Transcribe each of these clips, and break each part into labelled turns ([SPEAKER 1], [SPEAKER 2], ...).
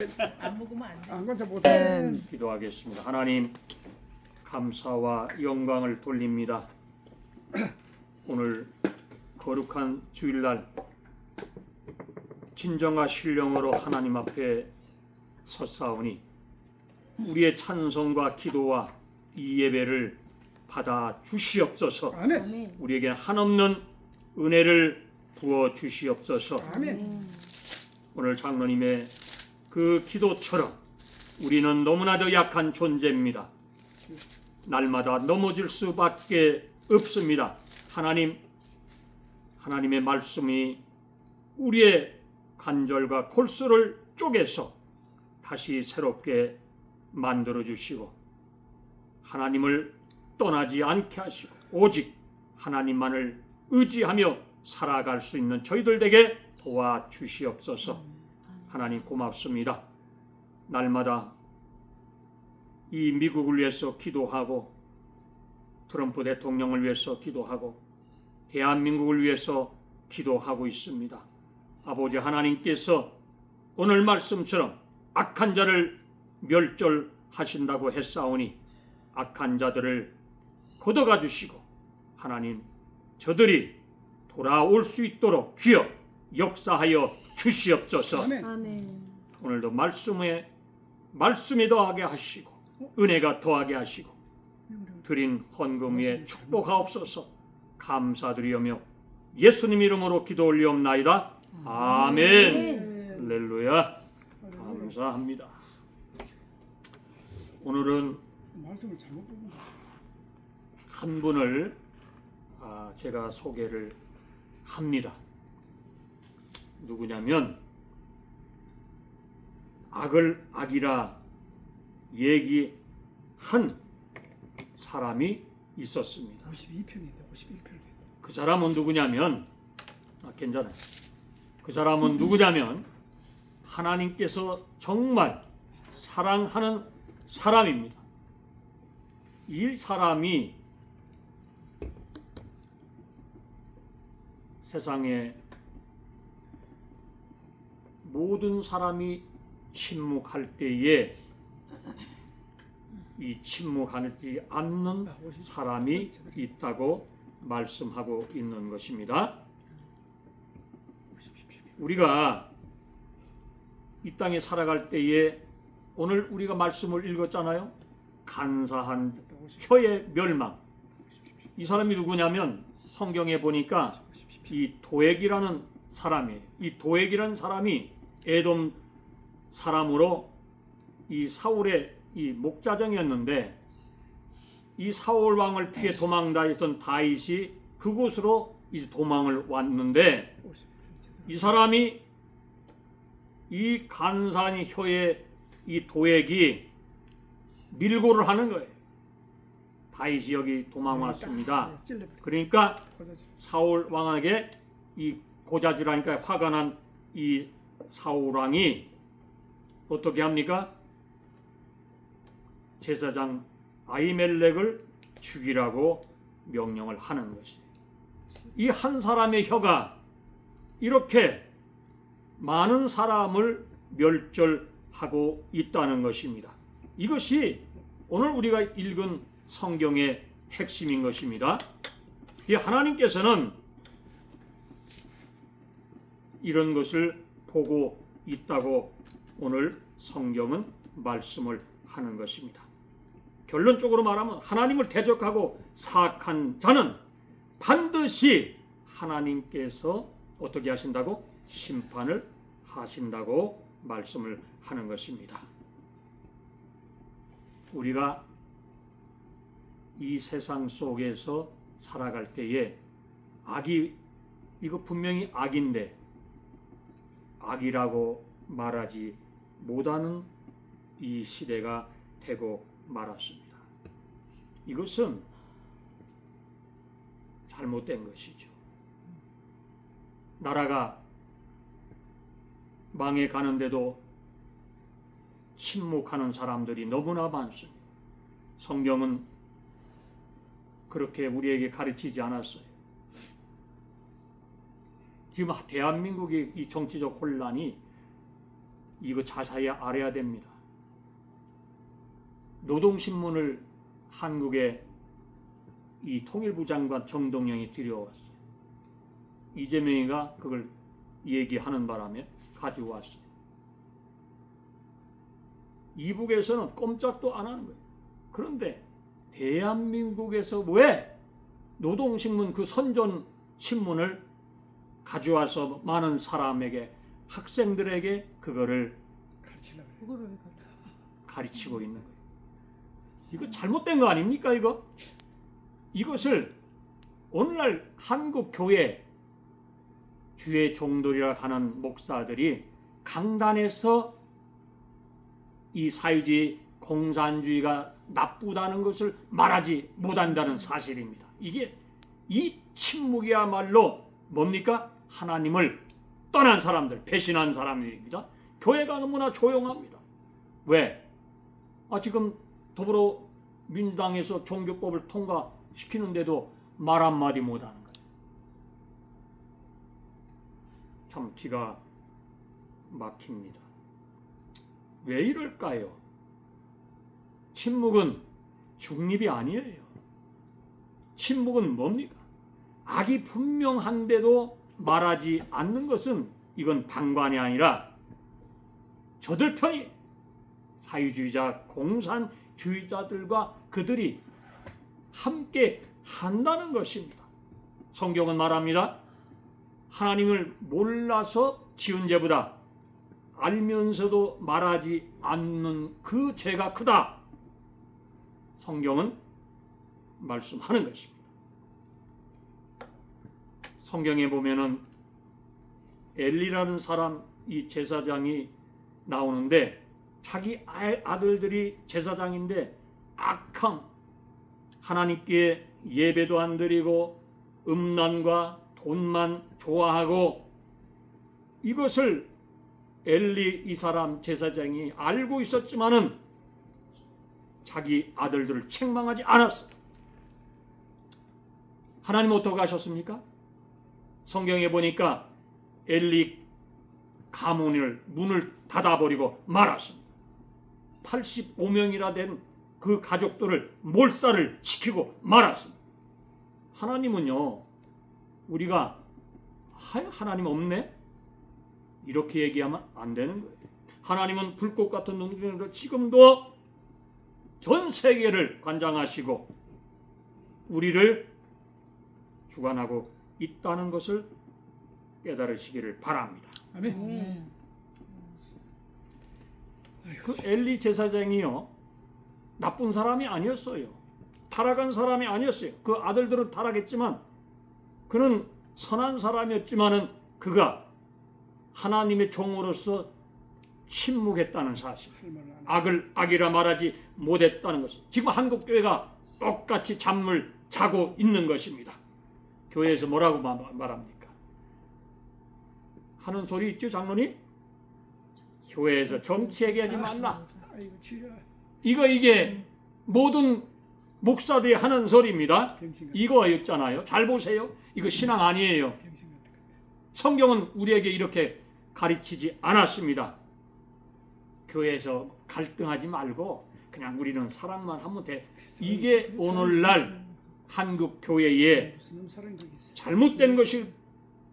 [SPEAKER 1] 안 먹으면 안 돼.
[SPEAKER 2] 안 건서 못해.
[SPEAKER 3] 기도하겠습니다. 하나님, 감사와 영광을 돌립니다. 오늘 거룩한 주일날 진정과 신령으로 하나님 앞에 섰사오니 우리의 찬송과 기도와 이 예배를 받아 주시옵소서.
[SPEAKER 2] 아멘.
[SPEAKER 3] 우리에게 한없는 은혜를 부어 주시옵소서.
[SPEAKER 2] 아멘.
[SPEAKER 3] 오늘 장로님의 그 기도처럼 우리는 너무나도 약한 존재입니다. 날마다 넘어질 수밖에 없습니다. 하나님의 말씀이 우리의 관절과 골수를 쪼개서 다시 새롭게 만들어 주시고 하나님을 떠나지 않게 하시고 오직 하나님만을 의지하며 살아갈 수 있는 저희들 에게 도와주시옵소서. 하나님 고맙습니다. 날마다 이 미국을 위해서 기도하고 트럼프 대통령을 위해서 기도하고 대한민국을 위해서 기도하고 있습니다. 아버지 하나님께서 오늘 말씀처럼 악한 자를 멸절하신다고 했사오니 악한 자들을 걷어가 주시고 하나님 저들이 돌아올 수 있도록 주여 역사하여 주시옵소서.
[SPEAKER 2] 아멘.
[SPEAKER 3] 오늘도 말씀에 더하게 하시고 은혜가 더하게 하시고 드린 헌금 위에 축복하옵소서. 감사드리오며 예수님 이름으로 기도 올리옵나이다. 아멘. 할렐루야. 감사합니다. 오늘은
[SPEAKER 2] 말씀을 잘못 보고.
[SPEAKER 3] 한 분을 제가 소개를 합니다. 누구냐면 악을 악이라 얘기한 사람이 있었습니다.
[SPEAKER 2] 52편인데 51편인데.
[SPEAKER 3] 그 사람은 누구냐면 괜찮아요. 그 사람은 누구냐면 하나님께서 정말 사랑하는 사람입니다. 이 사람이 세상에 모든 사람이 침묵할 때에 이 침묵하지 않는 사람이 있다고 말씀하고 있는 것입니다. 우리가 이 땅에 살아갈 때에 오늘 우리가 말씀을 읽었잖아요. 간사한 혀의 멸망. 이 사람이 누구냐면 성경에 보니까 이 도액이라는 사람이에요. 이 도액이라는 사람이 에돔 사람으로 이 사울의 이 목자정이었는데 이 사울 왕을 피해 도망다녔던 다윗이 그곳으로 이제 도망을 왔는데 이 사람이 이 간사한 혀의 이 도액이 밀고를 하는 거예요. 다윗이 여기 도망 왔습니다. 그러니까 사울 왕에게 이 고자질하니까 화가 난 이 사울 왕이 어떻게 합니까? 제사장 아히멜렉을 죽이라고 명령을 하는 것이에요. 이 한 사람의 혀가 이렇게 많은 사람을 멸절하고 있다는 것입니다. 이것이 오늘 우리가 읽은 성경의 핵심인 것입니다. 이 하나님께서는 이런 것을 보고 있다고 오늘 성경은 말씀을 하는 것입니다. 결론적으로 말하면 하나님을 대적하고 사악한 자는 반드시 하나님께서 어떻게 하신다고? 심판을 하신다고 말씀을 하는 것입니다. 우리가 이 세상 속에서 살아갈 때에 악이 이거 분명히 악인데 악이라고 말하지 못하는 이 시대가 되고 말았습니다. 이것은 잘못된 것이죠. 나라가 망해 가는데도 침묵하는 사람들이 너무나 많습니다. 성경은 그렇게 우리에게 가르치지 않았어요. 지금 대한민국의 이 정치적 혼란이 이거 자세히 알아야 됩니다. 노동신문을 한국의 이 통일부 장관 정동영이 들여왔어요. 이재명이가 그걸 얘기하는 바람에 가지고 왔어요. 이북에서는 꼼짝도 안 하는 거예요. 그런데 대한민국에서 왜 노동신문 그 선전 신문을 가져와서 많은 사람에게, 학생들에게 그거를
[SPEAKER 2] 가르치려고
[SPEAKER 3] 가르치고 있는 거예요. 이거 잘못된 거 아닙니까? 이것을 오늘날 한국 교회 주의 종들이라 하는 목사들이 강단에서 이 사회주의, 공산주의가 나쁘다는 것을 말하지 못한다는 사실입니다. 이게 이 침묵이야말로 뭡니까? 하나님을 떠난 사람들, 배신한 사람들입니다. 교회가 너무나 조용합니다. 왜? 지금 더불어민주당에서 종교법을 통과시키는데도 말 한마디 못하는 거예요. 참 기가 막힙니다. 왜 이럴까요? 침묵은 중립이 아니에요. 침묵은 뭡니까? 악이 분명한데도 말하지 않는 것은 이건 방관이 아니라 저들 편이 사회주의자, 공산주의자들과 그들이 함께 한다는 것입니다. 성경은 말합니다. 하나님을 몰라서 지은 죄보다 알면서도 말하지 않는 그 죄가 크다. 성경은 말씀하는 것입니다. 성경에 보면은 엘리라는 사람, 이 제사장이 나오는데 자기 아들들이 제사장인데 악함, 하나님께 예배도 안 드리고 음란과 돈만 좋아하고, 이것을 엘리 이 사람 제사장이 알고 있었지만은 자기 아들들을 책망하지 않았어요. 하나님 어떻게 하셨습니까? 성경에 보니까 엘리 가문을 문을 닫아버리고 말았습니다. 85명이나 된 그 가족들을 몰살을 시키고 말았습니다. 하나님은요, 우리가 하나님 없네? 이렇게 얘기하면 안 되는 거예요. 하나님은 불꽃 같은 눈으로 지금도 전 세계를 관장하시고 우리를 주관하고 있다는 것을 깨달으시기를 바랍니다.
[SPEAKER 2] 아멘.
[SPEAKER 3] 그 엘리 제사장이요, 나쁜 사람이 아니었어요. 타락한 사람이 아니었어요. 그 아들들은 타락했지만 그는 선한 사람이었지만은 그가 하나님의 종으로서 침묵했다는 사실, 악이라 말하지 못했다는 것을 지금 한국 교회가 똑같이 잠을 자고 있는 것입니다. 교회에서 뭐라고 말합니까? 하는 소리 있죠, 장로님? 교회에서 정치 얘기하지 말라. 이게 모든 목사들이 하는 소리입니다. 이거였잖아요. 잘 보세요. 이거 신앙 아니에요. 성경은 우리에게 이렇게 가르치지 않았습니다. 교회에서 갈등하지 말고 그냥 우리는 사랑만 하면 돼. 이게 오늘날 한국 교회의 잘못된 것이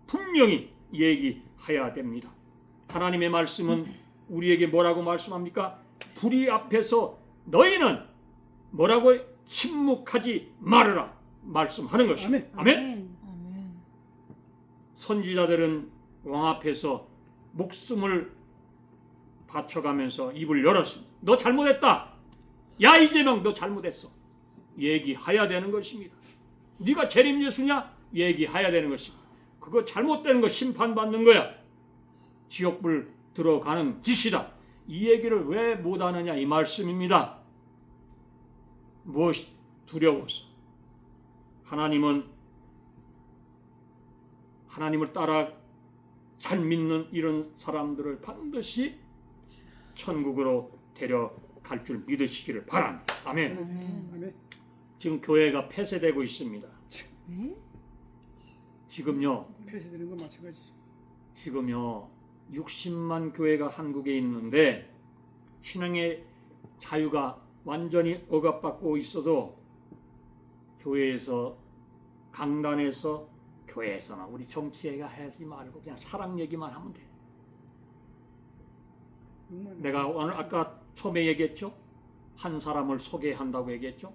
[SPEAKER 3] 분명히 얘기해야 됩니다. 하나님의 말씀은 우리에게 뭐라고 말씀합니까? 불의 앞에서 너희는 뭐라고 침묵하지 말으라 말씀하는 것입니다. 아멘. 선지자들은 왕 앞에서 목숨을 바쳐가면서 입을 열었습니다. 너 잘못했다. 야 이재명 너 잘못했어. 얘기해야 되는 것입니다. 네가 재림 예수냐? 얘기해야 되는 것입니다. 그거 잘못된 거 심판받는 거야. 지옥불 들어가는 짓이다. 이 얘기를 왜 못하느냐 이 말씀입니다. 무엇이 두려워서? 하나님은 하나님을 따라 잘 믿는 이런 사람들을 반드시 천국으로 데려갈 줄 믿으시기를 바랍니다. 아멘.
[SPEAKER 2] 아멘.
[SPEAKER 3] 지금 교회가 폐쇄되고 있습니다. 지금요.
[SPEAKER 2] 폐쇄되는 건 마찬가지죠.
[SPEAKER 3] 지금요. 60만 교회가 한국에 있는데 신앙의 자유가 완전히 억압받고 있어도 교회에서, 강단에서, 교회에서나 우리 정치 얘기 하지 말고 그냥 사랑 얘기만 하면 돼. 내가 오늘 아까 처음에 얘기했죠? 한 사람을 소개한다고 얘기했죠?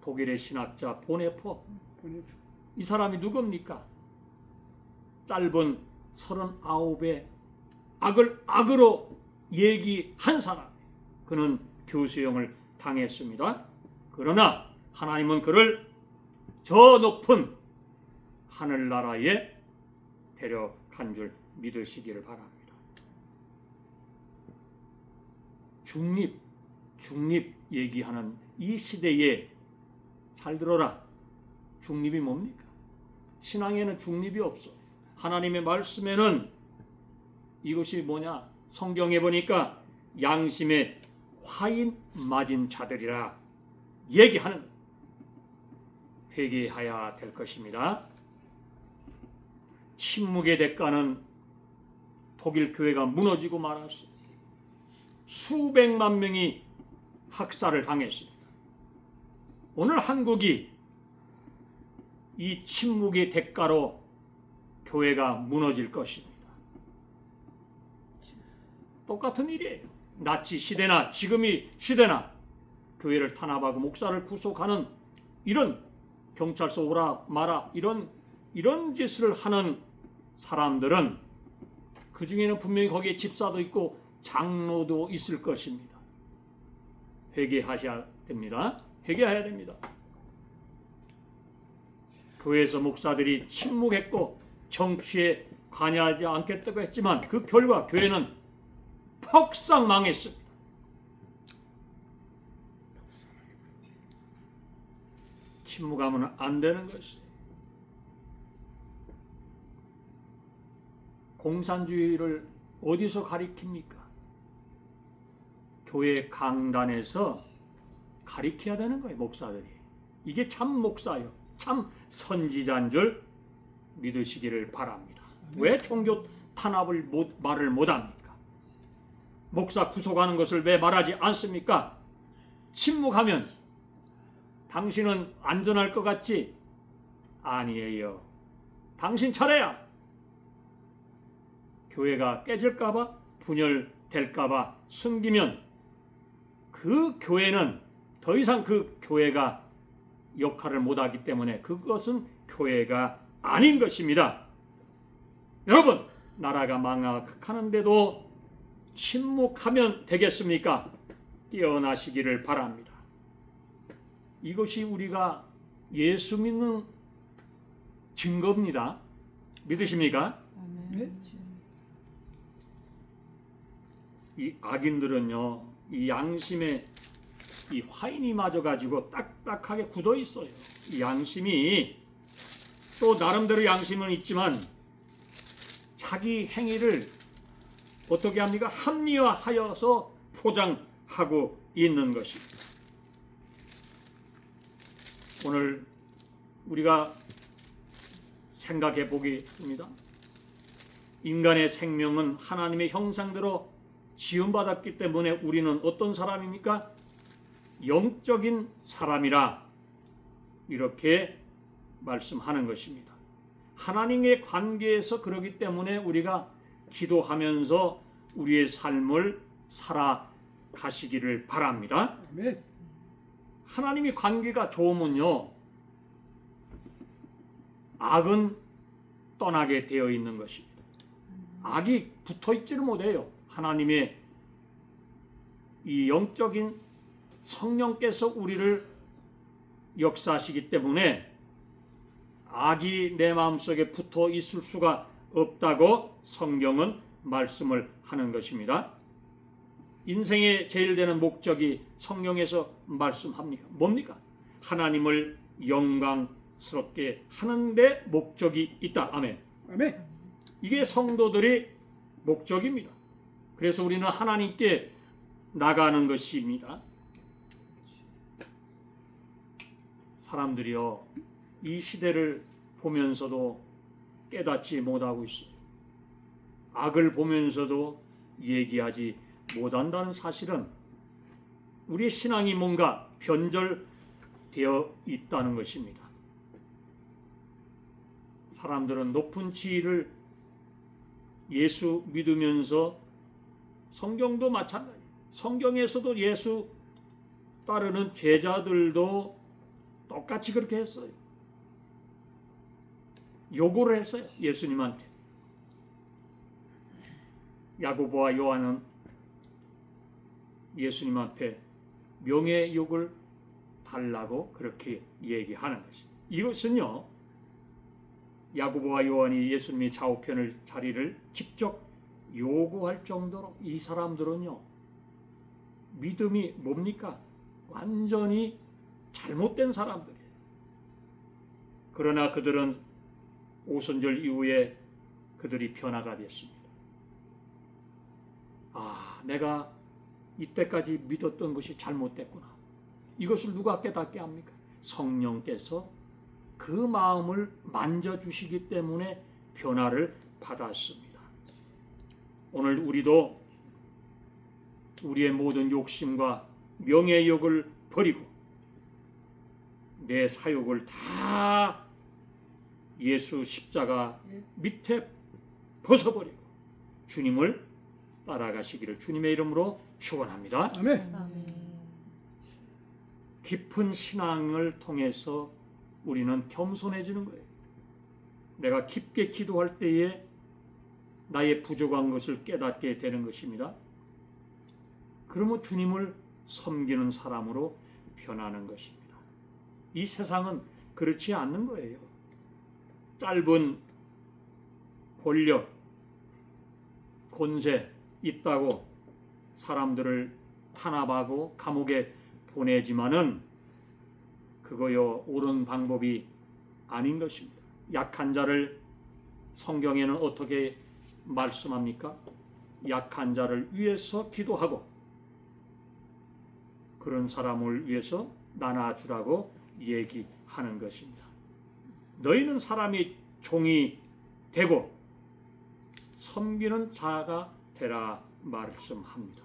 [SPEAKER 3] 독일의 신학자 보네포. 이 사람이 누굽니까? 짧은 39의 악을 악으로 얘기한 사람. 그는 교수형을 당했습니다. 그러나 하나님은 그를 저 높은 하늘나라에 데려간 줄 믿으시기를 바랍니다. 중립 얘기하는 이 시대에 잘 들어라. 중립이 뭡니까? 신앙에는 중립이 없어. 하나님의 말씀에는 이것이 뭐냐? 성경에 보니까 양심에 화인 맞은 자들이라 얘기하는, 회개해야 될 것입니다. 침묵의 대가는 독일 교회가 무너지고 말았어요. 수백만 명이 학살을 당했습니다. 오늘 한국이 이 침묵의 대가로 교회가 무너질 것입니다. 똑같은 일이에요. 나치 시대나 지금의 시대나 교회를 탄압하고 목사를 구속하는 이런 경찰서 오라 마라 이런 짓을 하는 사람들은 그 중에는 분명히 거기에 집사도 있고 장로도 있을 것입니다. 회개하셔야 됩니다. 회개해야 됩니다. 교회에서 목사들이 침묵했고 정치에 관여하지 않겠다고 했지만 그 결과 교회는 폭삭 망했습니다. 침묵하면 안 되는 것이에요. 공산주의를 어디서 가리킵니까? 교회 강단에서 가리켜야 되는 거예요, 목사들이. 이게 참 목사요, 참 선지자인 줄 믿으시기를 바랍니다. 왜 종교 탄압을 말을 못합니까? 목사 구속하는 것을 왜 말하지 않습니까? 침묵하면 당신은 안전할 것 같지? 아니에요. 당신 차례야. 교회가 깨질까봐, 분열될까봐 숨기면 그 교회는 더 이상 그 교회가 역할을 못하기 때문에 그것은 교회가 아닌 것입니다. 여러분, 나라가 망각하는데도 침묵하면 되겠습니까? 깨어나시기를 바랍니다. 이것이 우리가 예수 믿는 증거입니다. 믿으십니까?
[SPEAKER 2] 네?
[SPEAKER 3] 이 악인들은요, 이 양심에 이 화인이 맞아가지고 딱딱하게 굳어 있어요. 이 양심이 또 나름대로 양심은 있지만 자기 행위를 어떻게 합니까? 합리화하여서 포장하고 있는 것입니다. 오늘 우리가 생각해 보겠습니다. 인간의 생명은 하나님의 형상대로 지음받았기 때문에 우리는 어떤 사람입니까? 영적인 사람이라 이렇게 말씀하는 것입니다. 하나님의 관계에서 그러기 때문에 우리가 기도하면서 우리의 삶을 살아가시기를 바랍니다.
[SPEAKER 2] 아멘.
[SPEAKER 3] 하나님의 관계가 좋으면요, 악은 떠나게 되어 있는 것입니다. 악이 붙어 있지를 못해요. 하나님의 이 영적인 성령께서 우리를 역사하시기 때문에 악이 내 마음속에 붙어 있을 수가 없다고 성경은 말씀을 하는 것입니다. 인생의 제일 되는 목적이 성경에서 말씀합니까? 뭡니까? 하나님을 영광스럽게 하는 데 목적이 있다. 아멘.
[SPEAKER 2] 아멘.
[SPEAKER 3] 이게 성도들의 목적입니다. 그래서 우리는 하나님께 나가는 것입니다. 사람들이요, 이 시대를 보면서도 깨닫지 못하고 있어요. 악을 보면서도 얘기하지 못한다는 사실은 우리의 신앙이 뭔가 변절되어 있다는 것입니다. 사람들은 높은 지위를 예수 믿으면서 성경도 마찬가지. 성경에서도 예수 따르는 제자들도 똑같이 그렇게 했어요. 요구를 했어요. 예수님한테. 야고보와 요한은 예수님 앞에 명예욕을 달라고 그렇게 얘기하는 것입니다. 이것은요, 야고보와 요한이 예수님의 좌우편을 자리를 직접 요구할 정도로 이 사람들은요, 믿음이 뭡니까? 완전히 잘못된 사람들이에요. 그러나 그들은 오순절 이후에 그들이 변화가 됐습니다. 내가 이때까지 믿었던 것이 잘못됐구나. 이것을 누가 깨닫게 합니까? 성령께서 그 마음을 만져주시기 때문에 변화를 받았습니다. 오늘 우리도 우리의 모든 욕심과 명예욕을 버리고 내 사욕을 다 예수 십자가 밑에 벗어버리고 주님을 따라가시기를 주님의 이름으로 축원합니다.
[SPEAKER 2] 아멘.
[SPEAKER 3] 깊은 신앙을 통해서 우리는 겸손해지는 거예요. 내가 깊게 기도할 때에 나의 부족한 것을 깨닫게 되는 것입니다. 그러면 주님을 섬기는 사람으로 변하는 것입니다. 이 세상은 그렇지 않는 거예요. 짧은 권력, 권세 있다고 사람들을 탄압하고 감옥에 보내지만은 그거요 옳은 방법이 아닌 것입니다. 약한 자를 성경에는 어떻게 말씀합니까? 약한 자를 위해서 기도하고 그런 사람을 위해서 나눠주라고 얘기하는 것입니다. 너희는 사람이 종이 되고 섬기는 자가 되라 말씀합니다.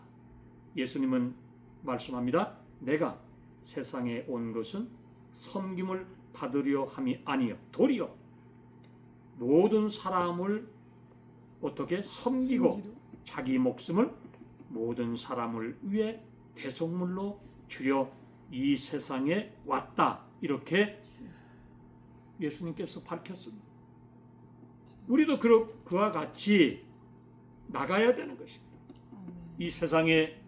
[SPEAKER 3] 예수님은 말씀합니다. 내가 세상에 온 것은 섬김을 받으려 함이 아니요 도리어 모든 사람을 어떻게 섬기고 자기 목숨을 모든 사람을 위해 대속물로 주려 이 세상에 왔다. 이렇게 예수님께서 밝혔습니다. 우리도 그와 같이 나가야 되는 것입니다. 이 세상에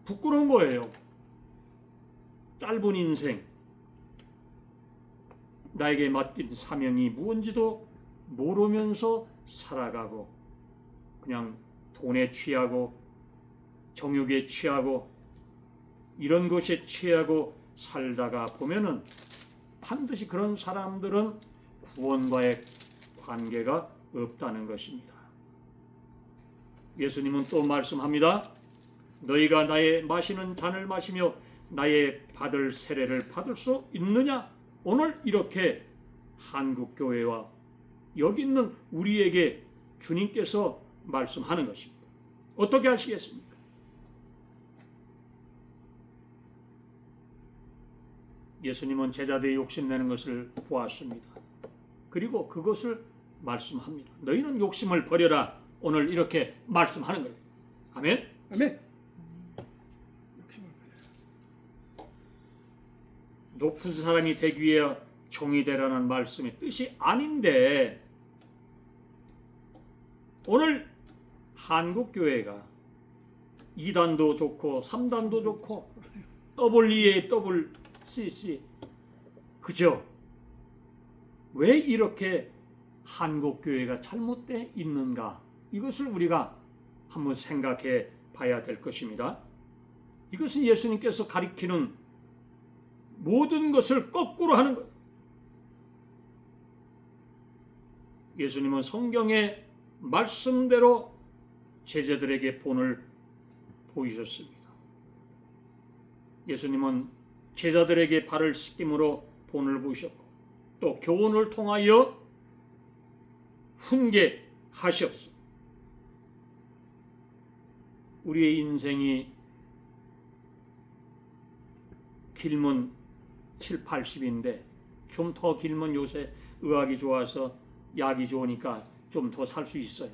[SPEAKER 3] 부끄러운 거예요. 짧은 인생, 나에게 맡긴 사명이 무언지도 모르면서 살아가고 그냥 돈에 취하고 정욕에 취하고 이런 것에 취하고 살다가 보면은 반드시 그런 사람들은 구원과의 관계가 없다는 것입니다. 예수님은 또 말씀합니다. 너희가 나의 마시는 잔을 마시며 나의 받을 세례를 받을 수 있느냐? 오늘 이렇게 한국교회와 여기 있는 우리에게 주님께서 말씀하는 것입니다. 어떻게 하시겠습니까? 예수님은 제자들이 욕심내는 것을 보았습니다. 그리고 그것을 말씀합니다. 너희는 욕심을 버려라. 오늘 이렇게 말씀하는 거예요. 아멘?
[SPEAKER 2] 아멘.
[SPEAKER 3] 높은 사람이 되기 위해 종이 되라는 말씀의 뜻이 아닌데 오늘 한국교회가 2단도 좋고 3단도 좋고 WEA, WCC 그죠? 왜 이렇게 한국교회가 잘못되어 있는가? 이것을 우리가 한번 생각해 봐야 될 것입니다. 이것은 예수님께서 가리키는 모든 것을 거꾸로 하는 거예요. 예수님은 성경의 말씀대로 제자들에게 본을 보이셨습니다. 예수님은 제자들에게 발을 씻김으로 본을 보이셨고 또 교훈을 통하여 훈계하시옵소서. 우리의 인생이 길면 7, 80인데 좀 더 길면 요새 의학이 좋아서 약이 좋으니까 좀 더 살 수 있어요.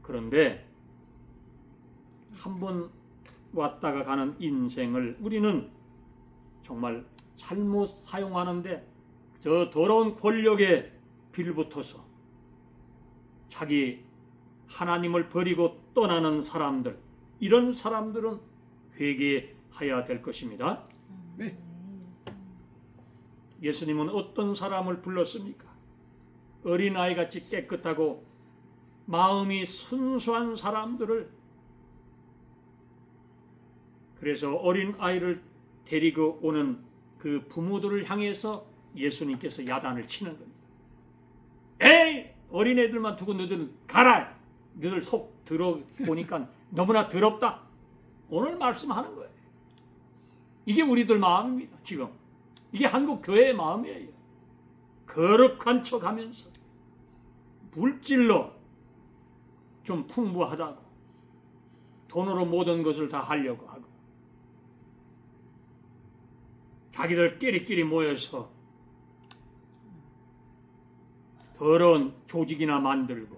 [SPEAKER 3] 그런데 한번 왔다가 가는 인생을 우리는 정말 잘못 사용하는데 저 더러운 권력에 빌붙어서 자기 하나님을 버리고 떠나는 사람들, 이런 사람들은 회개해야 될 것입니다.
[SPEAKER 2] 네.
[SPEAKER 3] 예수님은 어떤 사람을 불렀습니까? 어린아이같이 깨끗하고 마음이 순수한 사람들을, 그래서 어린아이를 데리고 오는 그 부모들을 향해서 예수님께서 야단을 치는 겁니다. 에이! 어린애들만 두고 너희들 가라! 너희들 속 들어보니까 너무나 더럽다. 오늘 말씀하는 거예요. 이게 우리들 마음입니다. 지금 이게 한국 교회의 마음이에요. 거룩한 척하면서 물질로 좀 풍부하다고 돈으로 모든 것을 다 하려고 하고 자기들 끼리끼리 모여서 더러운 조직이나 만들고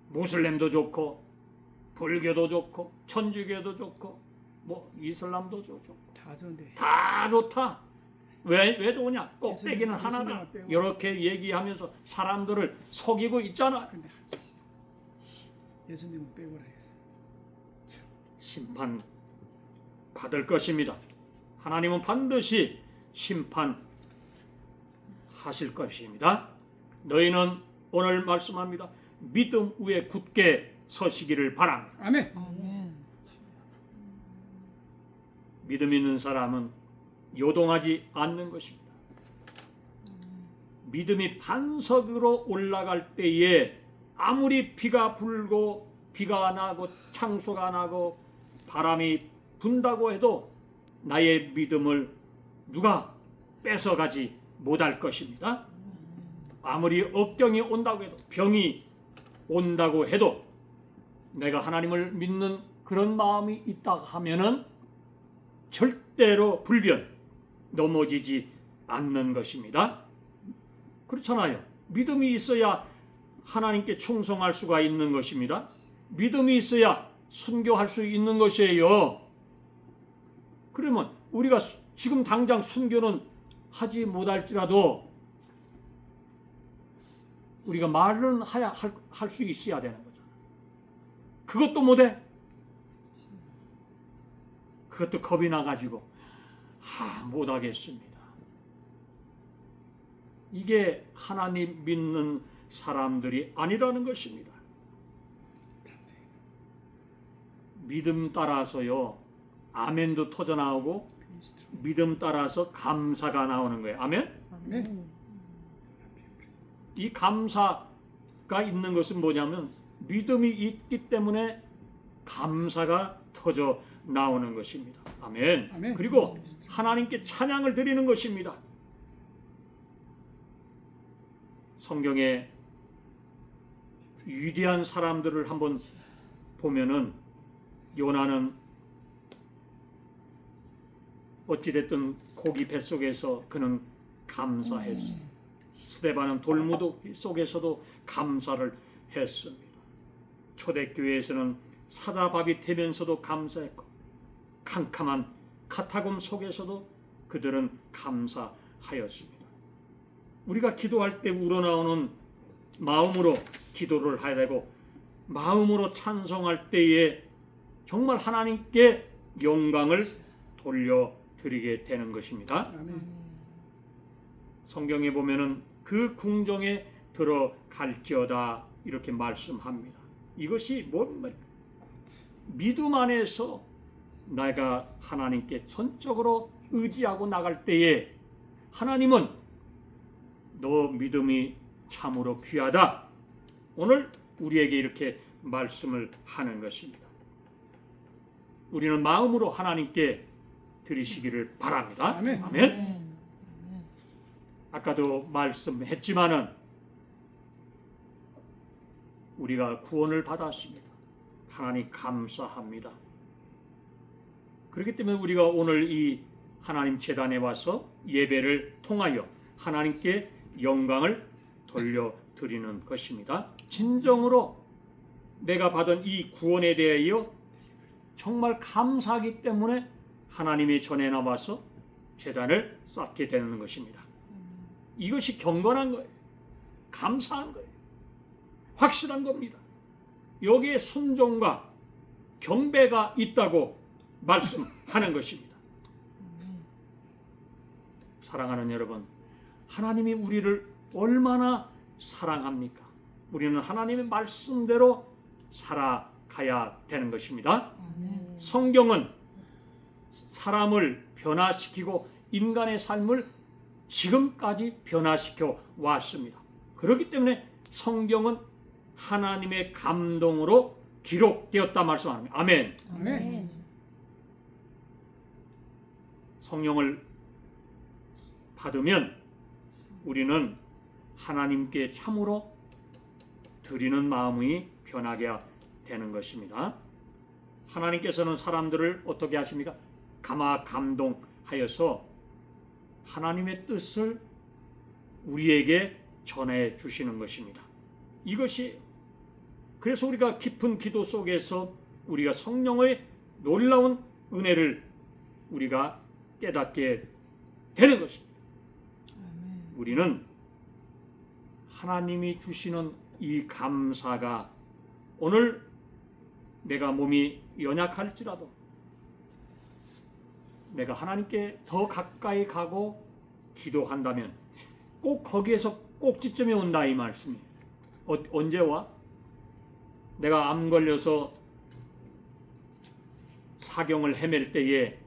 [SPEAKER 3] 모슬렘도 좋고 불교도 좋고 천주교도 좋고 뭐 이슬람도 좋고
[SPEAKER 2] 다 좋은데.
[SPEAKER 3] 다 좋다. 왜 좋으냐? 꼭대기는
[SPEAKER 2] 예수님,
[SPEAKER 3] 하나다.
[SPEAKER 2] 예수님을 빼고.
[SPEAKER 3] 이렇게 얘기하면서 사람들을 속이고 있잖아.
[SPEAKER 2] 근데 예수님은 빼고라 해서.
[SPEAKER 3] 심판 받을 것입니다. 하나님은 반드시 심판하실 것입니다. 너희는 오늘 말씀합니다. 믿음 위에 굳게 서시기를 바랍니다.
[SPEAKER 2] 아멘.
[SPEAKER 3] 믿음 있는 사람은 요동하지 않는 것입니다. 믿음이 반석으로 올라갈 때에 아무리 비가 불고 비가 나고 창수가 나고 바람이 분다고 해도 나의 믿음을 누가 뺏어가지 못할 것입니다. 아무리 억경이 온다고 해도 병이 온다고 해도 내가 하나님을 믿는 그런 마음이 있다 하면은 절대로 불변 넘어지지 않는 것입니다. 그렇잖아요. 믿음이 있어야 하나님께 충성할 수가 있는 것입니다. 믿음이 있어야 순교할 수 있는 것이에요. 그러면 우리가 지금 당장 순교는 하지 못할지라도 우리가 말은 할 수 있어야 되는 거잖아요. 그것도 못해. 그것도 겁이 나가지고 못하겠습니다. 이게 하나님 믿는 사람들이 아니라는 것입니다. 믿음 따라서요, 아멘도 터져 나오고 믿음 따라서 감사가 나오는 거예요. 아멘?
[SPEAKER 2] 네.
[SPEAKER 3] 이 감사가 있는 것은 뭐냐면 믿음이 있기 때문에 감사가 터져 나오는 것입니다. 아멘.
[SPEAKER 2] 아멘.
[SPEAKER 3] 그리고 하나님께 찬양을 드리는 것입니다. 성경에 위대한 사람들을 한번 보면은 요나는 어찌됐든 고기 뱃속에서 그는 감사했어요. 스데반은 돌무더기 속에서도 감사를 했습니다. 초대교회에서는 사자밥이 되면서도 감사했고 캄캄한 카타콤 속에서도 그들은 감사하였습니다. 우리가 기도할 때 우러나오는 마음으로 기도를 해야 되고 마음으로 찬송할 때에 정말 하나님께 영광을 돌려드리게 되는 것입니다.
[SPEAKER 2] 아멘.
[SPEAKER 3] 성경에 보면은 그 궁정에 들어갈지어다 이렇게 말씀합니다. 이것이 뭔 말? 믿음 안에서 내가 하나님께 전적으로 의지하고 나갈 때에 하나님은 너 믿음이 참으로 귀하다. 오늘 우리에게 이렇게 말씀을 하는 것입니다. 우리는 마음으로 하나님께 드리시기를 바랍니다.
[SPEAKER 2] 아멘.
[SPEAKER 3] 아멘. 아까도 말씀했지만은 우리가 구원을 받았습니다. 하나님 감사합니다. 그렇기 때문에 우리가 오늘 이 하나님 제단에 와서 예배를 통하여 하나님께 영광을 돌려드리는 것입니다. 진정으로 내가 받은 이 구원에 대하여 정말 감사하기 때문에 하나님의 전에 나와서 제단을 쌓게 되는 것입니다. 이것이 경건한 거예요. 감사한 거예요. 확실한 겁니다. 여기에 순종과 경배가 있다고 말씀하는 것입니다. 사랑하는 여러분, 하나님이 우리를 얼마나 사랑합니까? 우리는 하나님의 말씀대로 살아가야 되는 것입니다. 성경은 사람을 변화시키고 인간의 삶을 지금까지 변화시켜 왔습니다. 그렇기 때문에 성경은 하나님의 감동으로 기록되었다 말씀합니다. 아멘.
[SPEAKER 2] 아멘.
[SPEAKER 3] 성령을 받으면 우리는 하나님께 참으로 드리는 마음이 변하게 되는 것입니다. 하나님께서는 사람들을 어떻게 하십니까? 감동하여서 하나님의 뜻을 우리에게 전해 주시는 것입니다. 이것이 그래서 우리가 깊은 기도 속에서 우리가 성령의 놀라운 은혜를 우리가 깨닫게 되는 것입니다. 우리는 하나님이 주시는 이 감사가 오늘 내가 몸이 연약할지라도 내가 하나님께 더 가까이 가고 기도한다면 꼭 거기에서 꼭지점이 온다 이 말씀이에요. 언제 와? 내가 암 걸려서 사경을 헤맬 때에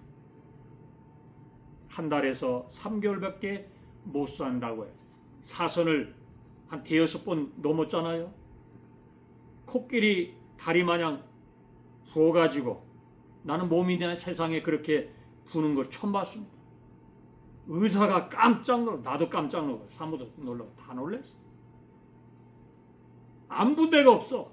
[SPEAKER 3] 한 달에서 3개월밖에 못 산다고 해요. 사선을 한 5번 넘었잖아요. 코끼리 다리 마냥 부어가지고 나는 몸이 내 세상에 그렇게 부는 걸 처음 봤습니다. 의사가 깜짝 놀라, 나도 깜짝 놀라, 사모도 놀라, 다 놀랐어. 안 분 데가 없어.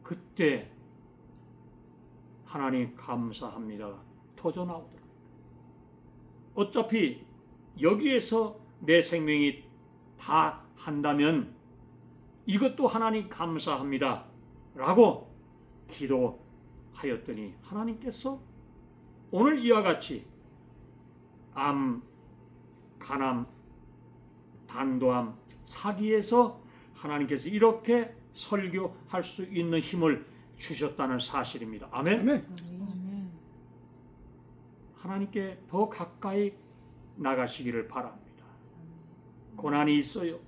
[SPEAKER 3] 그때 하나님 감사합니다 터져 나오더라. 어차피 여기에서 내 생명이 다 한다면 이것도 하나님 감사합니다 라고 기도하였더니 하나님께서 오늘 이와 같이 암, 간암, 단도암, 사기에서 하나님께서 이렇게 설교할 수 있는 힘을 주셨다는 사실입니다. 아멘.
[SPEAKER 2] 아멘.
[SPEAKER 3] 하나님께 더 가까이 나가시기를 바랍니다. 고난이 있어요.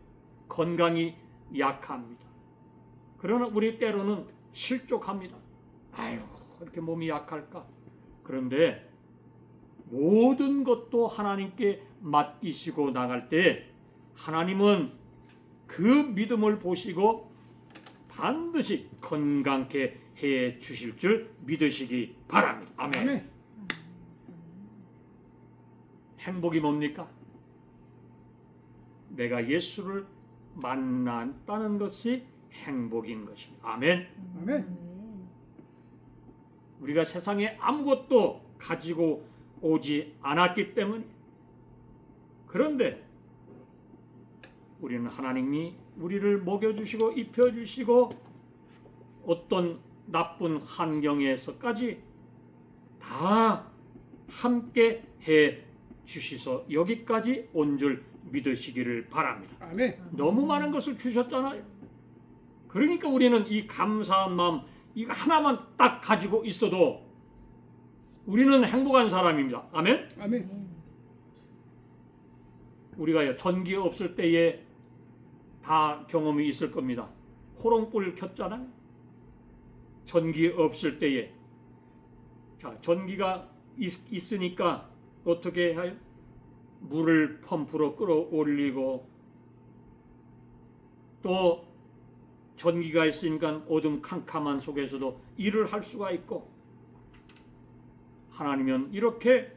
[SPEAKER 3] 건강이 약합니다. 그러나 우리 때로는 실족합니다. 아유, 이렇게 몸이 약할까? 그런데 모든 것도 하나님께 맡기시고 나갈 때 하나님은 그 믿음을 보시고 반드시 건강케 해 주실 줄 믿으시기 바랍니다. 아멘.
[SPEAKER 2] 아멘.
[SPEAKER 3] 행복이 뭡니까? 내가 예수를 만났다는 것이 행복인 것입니다. 아멘.
[SPEAKER 2] 아멘.
[SPEAKER 3] 우리가 세상에 아무것도 가지고 오지 않았기 때문에 그런데 우리는 하나님이 우리를 먹여주시고 입혀주시고 어떤 나쁜 환경에서까지 다 함께 해 주시서 여기까지 온 줄 믿으시기를 바랍니다.
[SPEAKER 2] 아멘.
[SPEAKER 3] 너무 많은 것을 주셨잖아요. 그러니까 우리는 이 감사한 마음 이거 하나만 딱 가지고 있어도 우리는 행복한 사람입니다. 아멘.
[SPEAKER 2] 아멘.
[SPEAKER 3] 우리가 전기 없을 때에 다 경험이 있을 겁니다. 호롱불 켰잖아요. 전기 없을 때에 자 전기가 있으니까 어떻게 해요? 물을 펌프로 끌어올리고 또 전기가 있으니까 어둠 캄캄한 속에서도 일을 할 수가 있고 하나님은 이렇게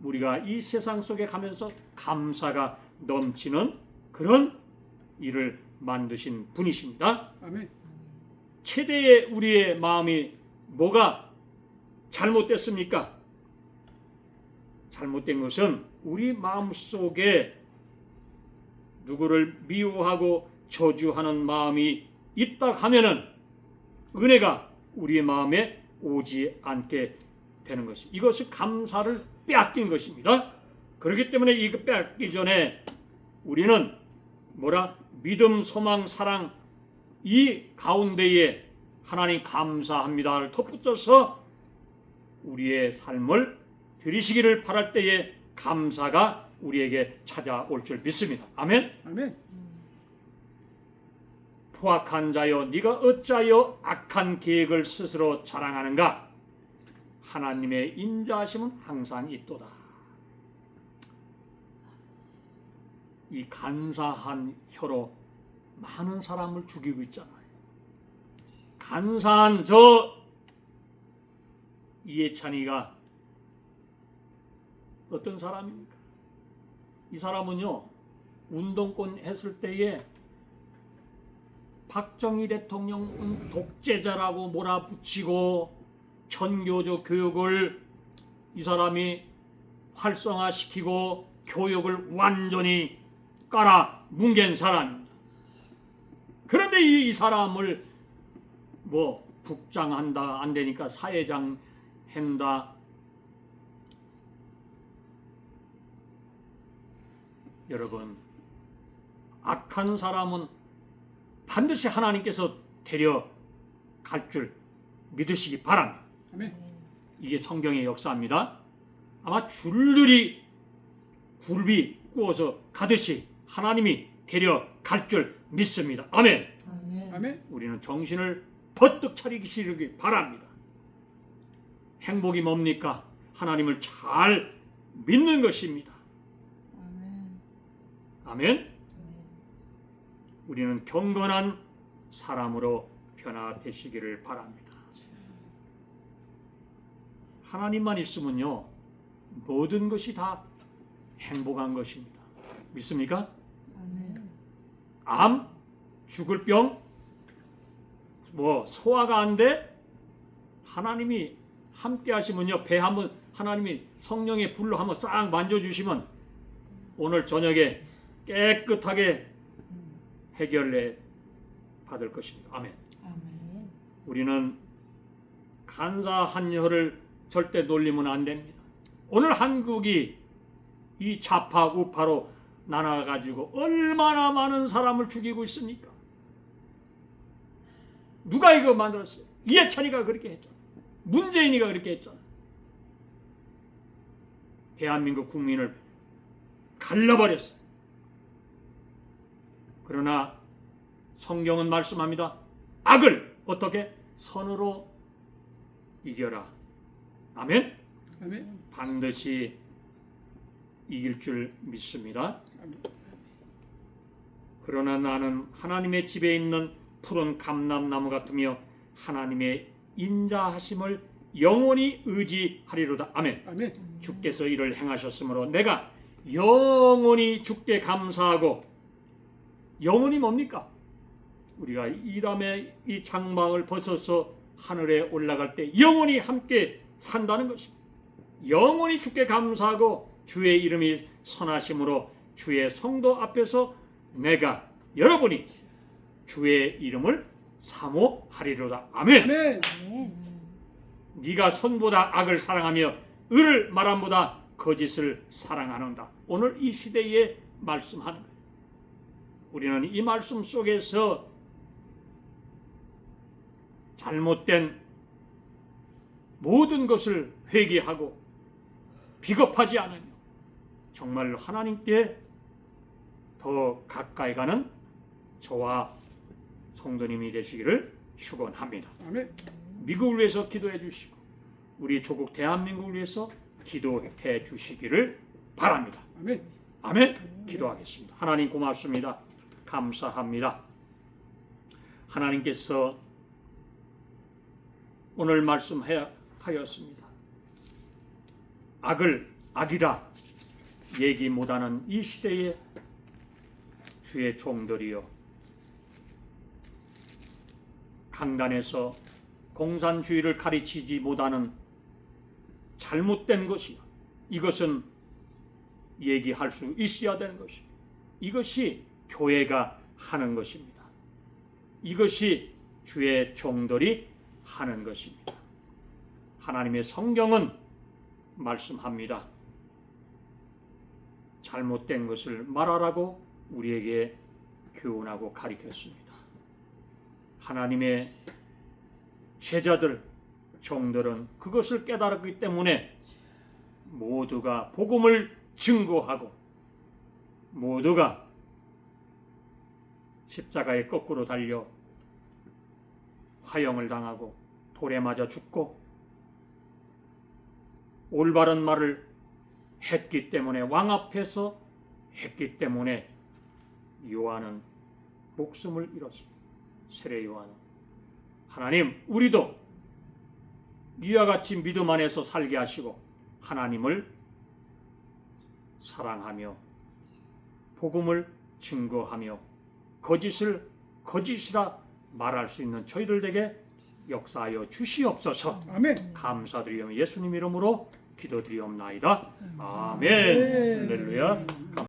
[SPEAKER 3] 우리가 이 세상 속에 가면서 감사가 넘치는 그런 일을 만드신 분이십니다.
[SPEAKER 2] 아멘.
[SPEAKER 3] 최대의 우리의 마음이 뭐가 잘못됐습니까? 잘못된 것은 우리 마음속에 누구를 미워하고 저주하는 마음이 있다 하면은 은혜가 우리의 마음에 오지 않게 되는 것이, 이것이 감사를 빼앗긴 것입니다. 그렇기 때문에 이거 빼앗기 전에 우리는 믿음, 소망, 사랑 이 가운데에 하나님 감사합니다를 덧붙여서 우리의 삶을 들이시기를 바랄 때에 감사가 우리에게 찾아올 줄 믿습니다. 아멘.
[SPEAKER 2] 아멘.
[SPEAKER 3] 포악한 자여, 네가 어찌하여 악한 계획을 스스로 자랑하는가? 하나님의 인자하심은 항상 있도다. 이 간사한 혀로 많은 사람을 죽이고 있잖아요. 간사한 저 이해찬이가 어떤 사람입니까? 이 사람은요, 운동권 했을 때에 박정희 대통령은 독재자라고 몰아붙이고 천교조 교육을 이 사람이 활성화시키고 교육을 완전히 깔아 뭉갠 사람입니다. 그런데 이 사람을 국장한다, 안 되니까 사회장 한다. 여러분, 악한 사람은 반드시 하나님께서 데려갈 줄 믿으시기 바랍니다.
[SPEAKER 2] 아멘.
[SPEAKER 3] 이게 성경의 역사입니다. 아마 줄줄이 굴비 구워서 가듯이 하나님이 데려갈 줄 믿습니다. 아멘.
[SPEAKER 2] 아멘.
[SPEAKER 3] 우리는 정신을 번뜩 차리시기 바랍니다. 행복이 뭡니까? 하나님을 잘 믿는 것입니다. 아멘. 우리는 경건한 사람으로 변화되시기를 바랍니다. 하나님만 있으면요, 모든 것이 다 행복한 것입니다. 믿습니까? 암, 죽을 병, 소화가 안 돼, 하나님이 함께 하시면요, 배 한번 하나님이 성령의 불로 한번 싹 만져주시면 오늘 저녁에 깨끗하게 해결해 받을 것입니다. 아멘.
[SPEAKER 1] 아멘.
[SPEAKER 3] 우리는 간사한 혀를 절대 놀리면 안 됩니다. 오늘 한국이 이 좌파 우파로 나눠가지고 얼마나 많은 사람을 죽이고 있습니까? 누가 이거 만들었어요? 이해찬이가 그렇게 했잖아. 문재인이가 그렇게 했잖아. 대한민국 국민을 갈라버렸어. 그러나 성경은 말씀합니다. 악을 어떻게? 선으로 이겨라. 아멘.
[SPEAKER 2] 아멘.
[SPEAKER 3] 반드시 이길 줄 믿습니다.
[SPEAKER 2] 아멘.
[SPEAKER 3] 그러나 나는 하나님의 집에 있는 푸른 감람나무 같으며 하나님의 인자하심을 영원히 의지하리로다. 아멘.
[SPEAKER 2] 아멘.
[SPEAKER 3] 주께서 이를 행하셨으므로 내가 영원히 주께 감사하고, 영원히 뭡니까? 우리가 이 다음에 이 장막을 벗어서 하늘에 올라갈 때 영원히 함께 산다는 것입니다. 영원히 주께 감사하고 주의 이름이 선하심으로 주의 성도 앞에서 내가 여러분이 주의 이름을 사모하리로다. 아멘.
[SPEAKER 2] 아멘.
[SPEAKER 3] 네가 선보다 악을 사랑하며 의를 말함보다 거짓을 사랑하는다. 오늘 이 시대에 말씀하는 거예요. 우리는 이 말씀 속에서 잘못된 모든 것을 회개하고 비겁하지 않으며 정말로 하나님께 더 가까이 가는 저와 성도님이 되시기를 축원합니다.
[SPEAKER 2] 아멘.
[SPEAKER 3] 미국을 위해서 기도해 주시고 우리 조국 대한민국을 위해서 기도해 주시기를 바랍니다.
[SPEAKER 2] 아멘.
[SPEAKER 3] 아멘. 기도하겠습니다. 하나님 고맙습니다. 감사합니다. 하나님께서 오늘 말씀하였습니다. 악을 악이라 얘기 못하는 이 시대에 주의 종들이여 강단에서 공산주의를 가르치지 못하는 잘못된 것이야. 이것은 얘기할 수 있어야 되는 것입니다. 이것이 교회가 하는 것입니다. 이것이 주의 종들이 하는 것입니다. 하나님의 성경은 말씀합니다. 잘못된 것을 말하라고 우리에게 교훈하고 가르쳤습니다. 하나님의 제자들, 종들은 그것을 깨달았기 때문에 모두가 복음을 증거하고 모두가 십자가에 거꾸로 달려 화형을 당하고 돌에 맞아 죽고 올바른 말을 했기 때문에 왕 앞에서 했기 때문에 요한은 목숨을 잃었습니다. 세례 요한은. 하나님, 우리도 이와 같이 믿음 안에서 살게 하시고 하나님을 사랑하며 복음을 증거하며 거짓을 거짓이라 말할 수 있는 저희들에게 역사하여 주시옵소서.
[SPEAKER 2] 아멘.
[SPEAKER 3] 감사드리며 예수님 이름으로 기도드리옵나이다. 아멘.
[SPEAKER 2] 아멘.
[SPEAKER 3] 할렐루야.